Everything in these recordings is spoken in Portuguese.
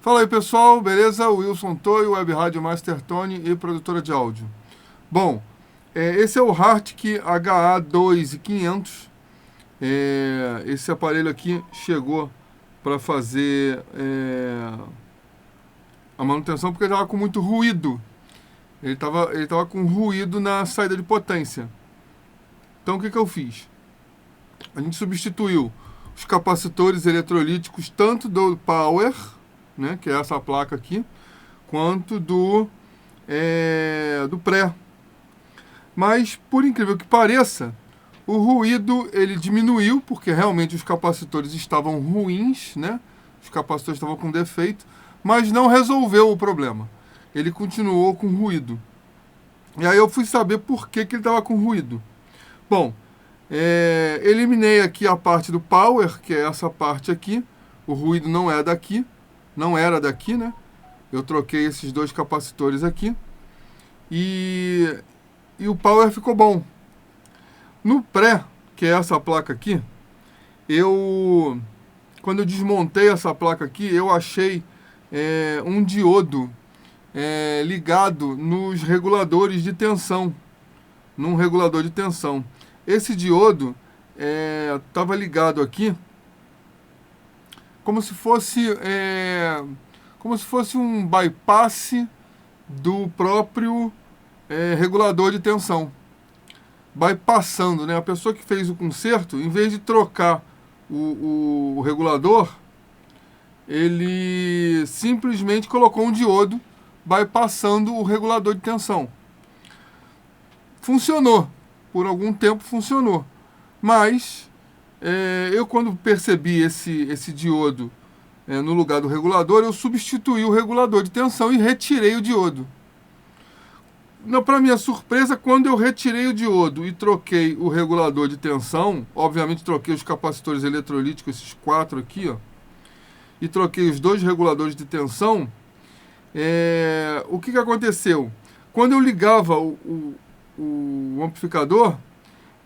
Fala aí pessoal, beleza? Wilson Toy, Web Rádio Master Tone e produtora de áudio. Bom, esse é o Hartke HA2500. Esse aparelho aqui chegou para fazer a manutenção porque ele estava com muito ruído. Ele tava com ruído na saída de potência. Então o que eu fiz? A gente substituiu os capacitores eletrolíticos tanto do Power, né, que é essa placa aqui, quanto do pré. Mas, por incrível que pareça, o ruído ele diminuiu, porque realmente os capacitores estavam ruins, né? Os capacitores estavam com defeito, mas não resolveu o problema. Ele continuou com ruído. E aí eu fui saber por que ele estava com ruído. Bom, eliminei aqui a parte do Power, que é essa parte aqui. O ruído não é daqui. Não era daqui, né? Eu troquei esses dois capacitores aqui. E o Power ficou bom. No pré, que é essa placa aqui, quando eu desmontei essa placa aqui, eu achei um diodo ligado nos reguladores de tensão. Num regulador de tensão. Esse diodo estava ligado aqui como se fosse um bypass do próprio regulador de tensão. Bypassando, né? A pessoa que fez o conserto, em vez de trocar o regulador, ele simplesmente colocou um diodo bypassando o regulador de tensão. Funcionou. Por algum tempo funcionou. Mas eu quando percebi esse diodo no lugar do regulador, eu substituí o regulador de tensão e retirei o diodo. Para minha surpresa, quando eu retirei o diodo e troquei o regulador de tensão, obviamente troquei os capacitores eletrolíticos, esses 4 aqui, ó, e troquei os 2 reguladores de tensão, o que aconteceu? Quando eu ligava o amplificador,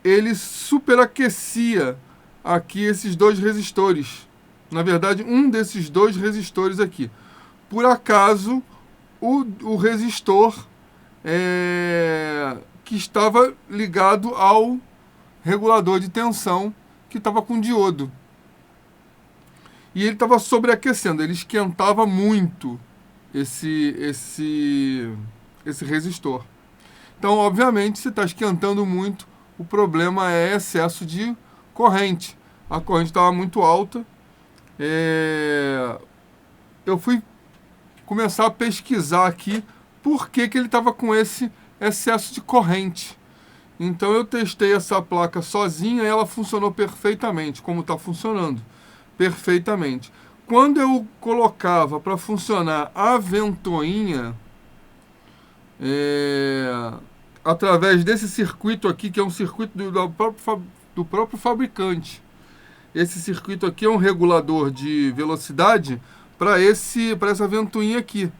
ele superaquecia aqui esses 2 resistores. Na verdade, um desses 2 resistores aqui. Por acaso, o resistor que estava ligado ao regulador de tensão que estava com diodo. E ele estava sobreaquecendo, ele esquentava muito esse resistor. Então, obviamente, se está esquentando muito, o problema é excesso de corrente. A corrente estava muito alta. Eu fui começar a pesquisar aqui por que ele estava com esse excesso de corrente. Então eu testei essa placa sozinha e ela funcionou perfeitamente, como está funcionando. Perfeitamente. Quando eu colocava para funcionar a ventoinha, através desse circuito aqui, que é um circuito do próprio fabricante. Esse circuito aqui é um regulador de velocidade para essa ventoinha aqui.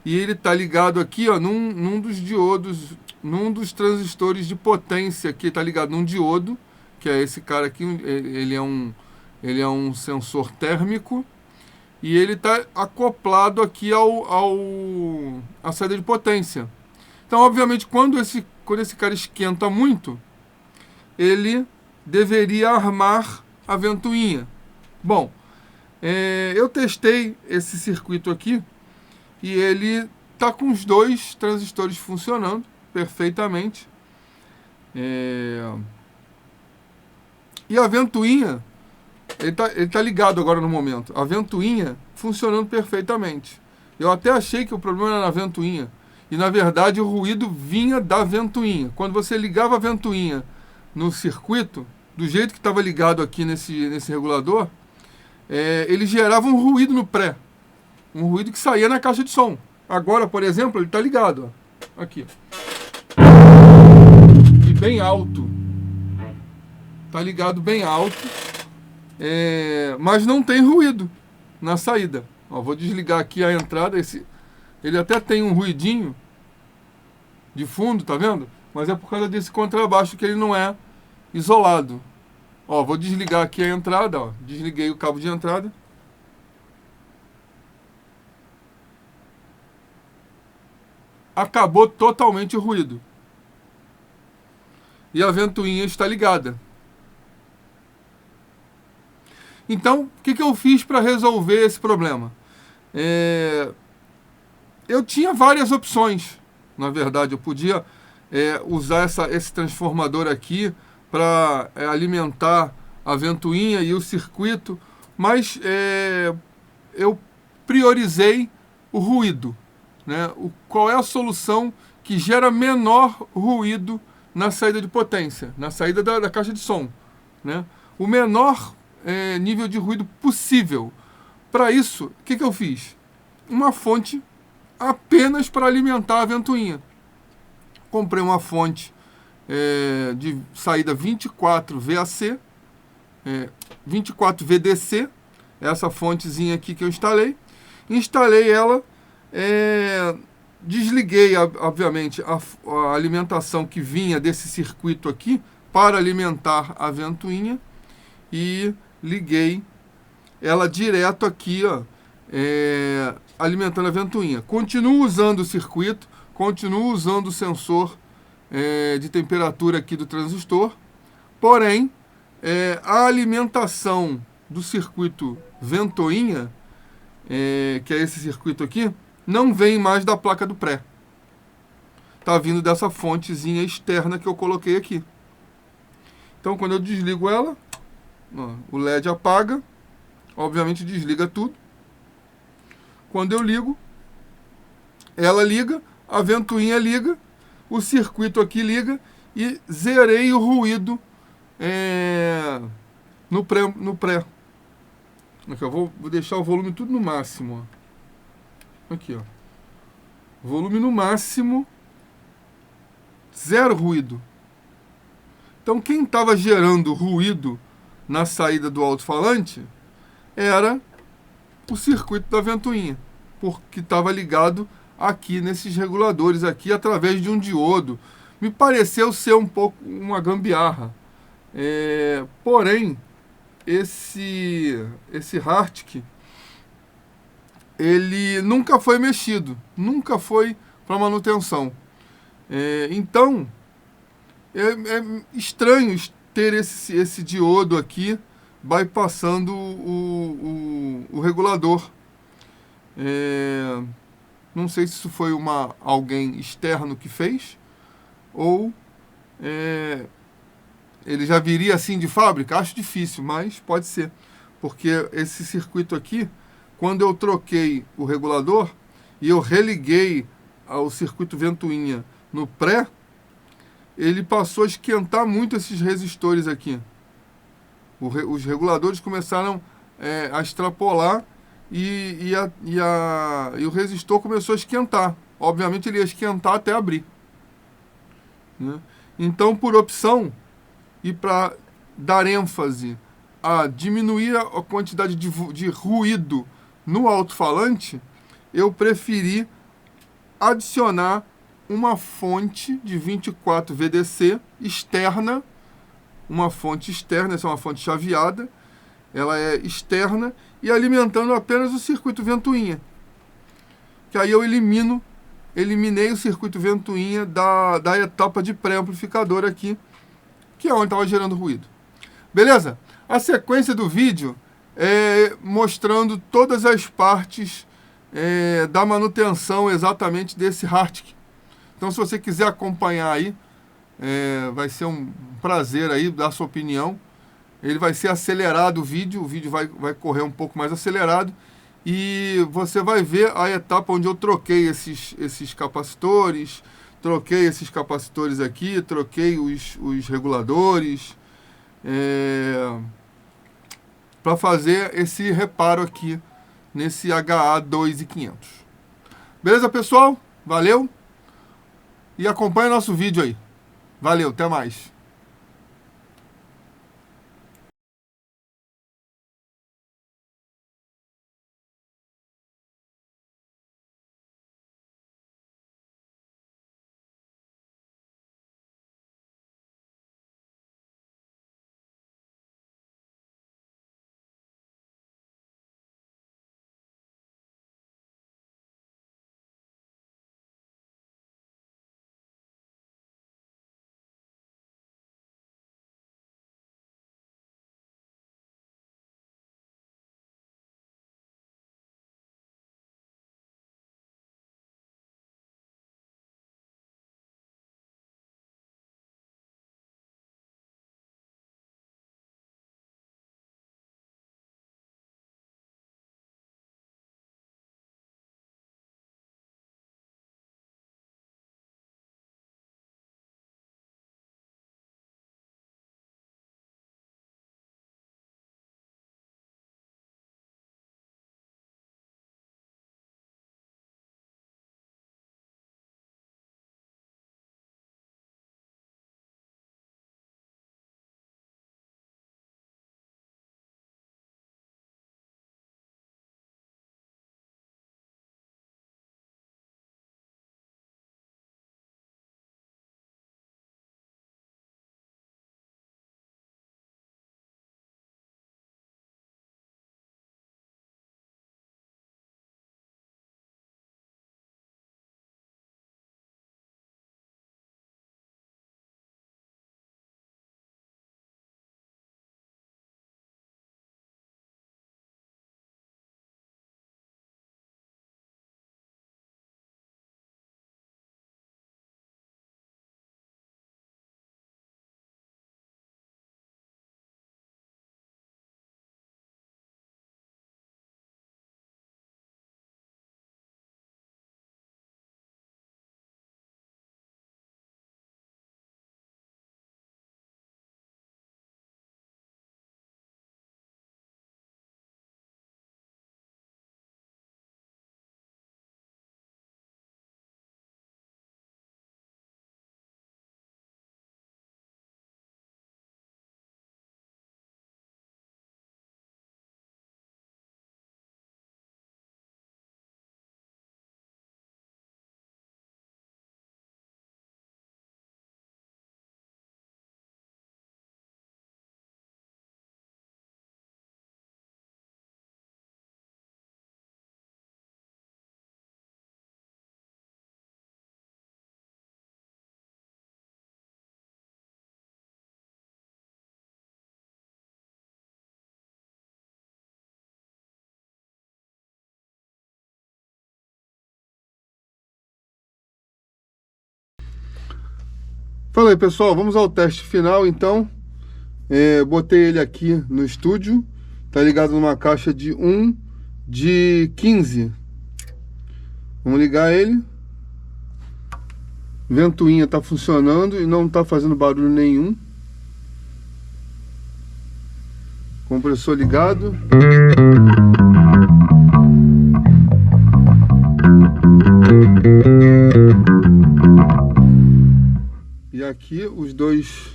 E ele está ligado aqui, ó, num dos diodos, num dos transistores de potência aqui, está ligado num diodo, que é esse cara aqui, ele é um sensor térmico, e ele está acoplado aqui à saída de potência. Então, obviamente, quando esse cara esquenta muito, ele deveria armar a ventoinha. Bom, eu testei esse circuito aqui e ele está com os 2 transistores funcionando perfeitamente. E a ventoinha, ele tá ligado agora no momento. A ventoinha funcionando perfeitamente. Eu até achei que o problema era na ventoinha. E, na verdade, o ruído vinha da ventoinha. Quando você ligava a ventoinha no circuito, do jeito que estava ligado aqui nesse regulador, ele gerava um ruído no pré. Um ruído que saía na caixa de som. Agora, por exemplo, ele está ligado. Ó. Aqui. E bem alto. Está ligado bem alto. Mas não tem ruído na saída. Ó, vou desligar aqui a entrada. Ele até tem um ruidinho de fundo, tá vendo? Mas é por causa desse contrabaixo que ele não é isolado. Ó, vou desligar aqui a entrada, ó. Desliguei o cabo de entrada. acabou totalmente o ruído. E a ventoinha está ligada. Então, o que eu fiz para resolver esse problema? Eu tinha várias opções. Na verdade, eu podia usar esse transformador aqui para alimentar a ventoinha e o circuito, mas eu priorizei o ruído. Né? Qual é a solução que gera menor ruído na saída de potência, na saída da caixa de som? Né? O menor nível de ruído possível. Para isso, o que eu fiz? Uma fonte apenas para alimentar a ventoinha. Comprei uma fonte de saída 24 VAC, 24 VDC, essa fontezinha aqui que eu instalei. Instalei ela, desliguei, obviamente, a alimentação que vinha desse circuito aqui para alimentar a ventoinha e liguei ela direto aqui, ó, alimentando a ventoinha. Continuo usando o circuito, continuo usando o sensor de temperatura aqui do transistor, porém, a alimentação do circuito ventoinha, que é esse circuito aqui, não vem mais da placa do pré. Está vindo dessa fontezinha externa que eu coloquei aqui. Então, quando eu desligo ela, ó, o LED apaga, obviamente desliga tudo. Quando eu ligo, ela liga, a ventoinha liga, o circuito aqui liga e zerei o ruído no pré. Aqui, ó, vou deixar o volume tudo no máximo. Ó. Aqui, ó. Volume no máximo, zero ruído. Então, quem estava gerando ruído na saída do alto-falante era o circuito da ventoinha, porque estava ligado aqui nesses reguladores aqui através de um diodo. Me pareceu ser um pouco uma gambiarra. Porém, esse Hartke, ele nunca foi mexido, nunca foi para manutenção. Então, é estranho ter esse diodo aqui bypassando o regulador. Não sei se isso foi alguém externo que fez ou ele já viria assim de fábrica. Acho difícil, mas pode ser. Porque esse circuito aqui, quando eu troquei o regulador e eu religuei ao circuito ventoinha no pré, ele passou a esquentar muito esses resistores aqui. Os reguladores começaram a extrapolar e o resistor começou a esquentar. Obviamente ele ia esquentar até abrir. Né? Então, por opção, e para dar ênfase a diminuir a quantidade de ruído no alto-falante, eu preferi adicionar uma fonte de 24 VDC externa, uma fonte externa, essa é uma fonte chaveada, ela é externa e alimentando apenas o circuito ventoinha. Que aí eu eliminei o circuito ventoinha da etapa de pré-amplificador aqui, que é onde estava gerando ruído. Beleza? A sequência do vídeo é mostrando todas as partes da manutenção exatamente desse Hartke. Então, se você quiser acompanhar aí, vai ser um prazer aí dar sua opinião. Ele vai ser acelerado o vídeo vai correr um pouco mais acelerado e você vai ver a etapa onde eu troquei esses capacitores, troquei esses capacitores aqui, troquei os reguladores, para fazer esse reparo aqui nesse HA2500. Beleza, pessoal? Valeu? E acompanha o nosso vídeo aí. Valeu, até mais. Fala aí, pessoal, vamos ao teste final, então. Botei ele aqui no estúdio, tá ligado numa caixa de 1 de 15. Vamos ligar ele. Ventoinha tá funcionando e não tá fazendo barulho nenhum. Compressor ligado. E aqui os dois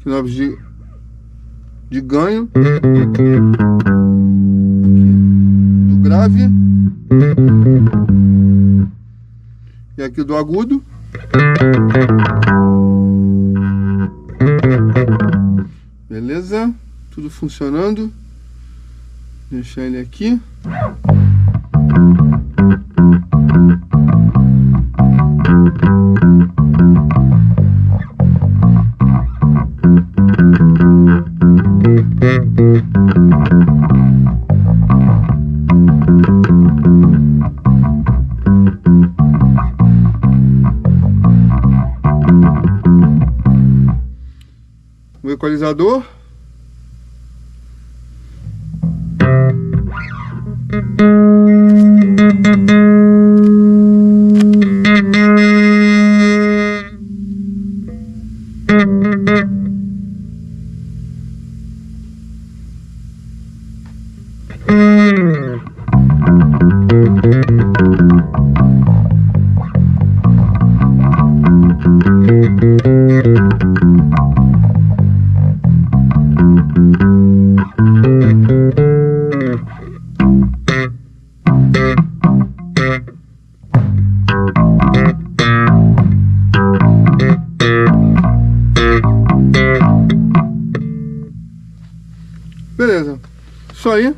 knobs de ganho. Do grave. E aqui do agudo. Beleza? Tudo funcionando. Deixar ele aqui. O equalizador. Beleza, isso aí.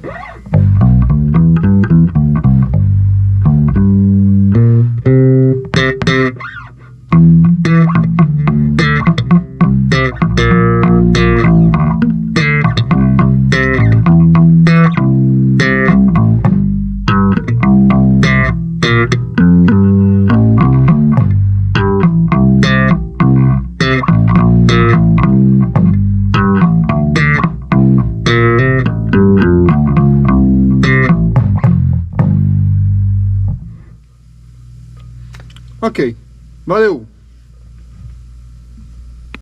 Ok, valeu!